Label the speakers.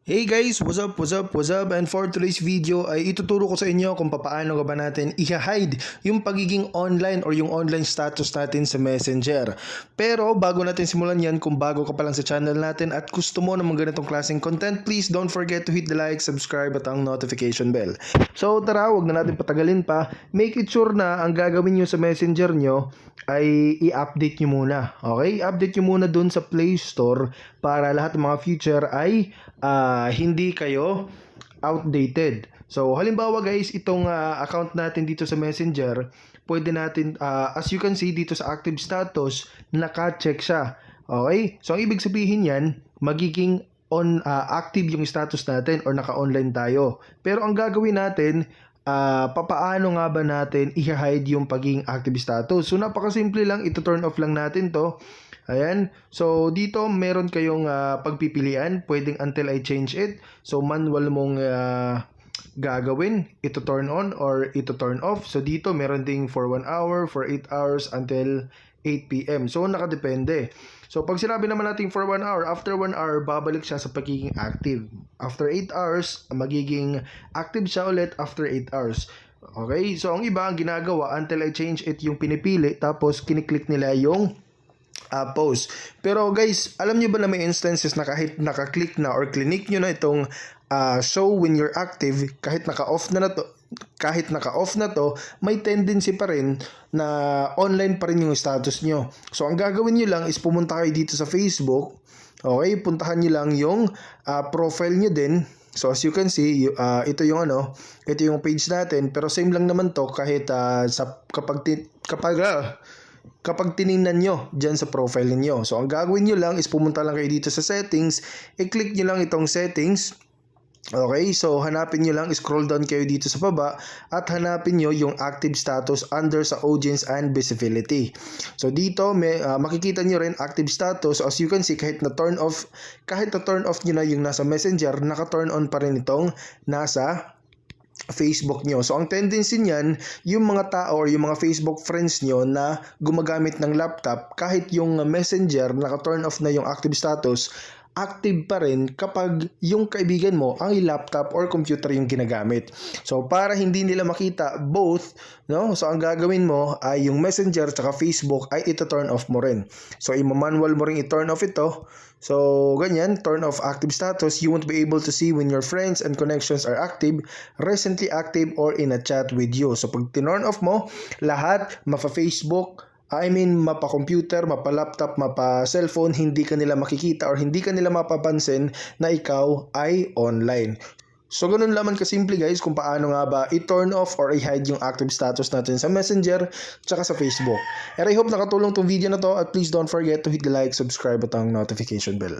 Speaker 1: Hey guys, what's up, what's up, what's up? And for today's video ay ituturo ko sa inyo kung paano nga ba natin i-hide yung pagiging online or yung online status natin sa Messenger. Pero bago natin simulan yan, kung bago ka pa lang sa channel natin at gusto mo ng mga ganitong klaseng content, please don't forget to hit the like, subscribe at ang notification bell. So tara, wag na natin patagalin pa. Make it sure na ang gagawin nyo sa Messenger nyo ay i-update nyo muna. Okay? Update nyo muna dun sa Play Store para lahat ng mga feature ay hindi kayo outdated. So halimbawa guys, itong account natin dito sa Messenger, pwede natin, as you can see dito sa active status, naka-check siya. Okay? So ang ibig sabihin yan, magiging active yung status natin or naka-online tayo. Pero ang gagawin natin, papaano nga ba natin i-hide yung pagiging active status? So napakasimple lang, ito turn off lang natin to. Ayan. So dito meron kayong pagpipilian, pwedeng until I change it. So manual mong gagawin, ito turn on or ito turn off. So dito meron ding for 1 hour, for 8 hours until 8 PM. So nakadepende. So pag sinabi naman natin for 1 hour, after 1 hour babalik siya sa pagiging active. After 8 hours, magiging active siya ulit after 8 hours. Okay? So ang iba ang ginagawa, until I change it yung pinipili, tapos kiniklik nila yung post. Pero guys, alam nyo ba na may instances na kahit naka-click na or clinic nyo na itong show when you're active, kahit naka-off na to, may tendency pa rin na online pa rin yung status nyo. So ang gagawin nyo lang is pumunta kayo dito sa Facebook. Okay, puntahan nyo lang yung profile nyo din. So as you can see, ito yung ito yung page natin, pero same lang naman to kahit kapag tiningnan nyo dyan sa profile niyo. So ang gagawin nyo lang is pumunta lang kayo dito sa settings, i-click nyo lang itong settings. Okay, so hanapin nyo lang, scroll down kayo dito sa baba at hanapin nyo yung active status under sa audience and visibility. So dito makikita nyo rin active status. So as you can see, kahit na turn off nyo na yung nasa Messenger, naka-turn on pa rin itong nasa Facebook nyo. So ang tendency niyan, yung mga tao or yung mga Facebook friends nyo na gumagamit ng laptop, kahit yung Messenger naka-turn off na yung active status, active pa rin kapag yung kaibigan mo ang laptop or computer yung ginagamit. So para hindi nila makita both, no? So ang gagawin mo ay yung Messenger at Facebook ay ito-turn off mo rin. So i-manual mo rin i-turn off ito. So ganyan, turn off active status. You won't be able to see when your friends and connections are active, recently active, or in a chat with you. So pag tinurn off mo, lahat mapa-Facebook, mapa-computer, mapa-laptop, mapa-cellphone, hindi ka nila makikita or hindi ka nila mapapansin na ikaw ay online. So ganun lamang kasimple guys kung paano nga ba i-turn off or i-hide yung active status natin sa Messenger tsaka sa Facebook. And I hope nakatulong tong video na to at please don't forget to hit the like, subscribe at ang notification bell.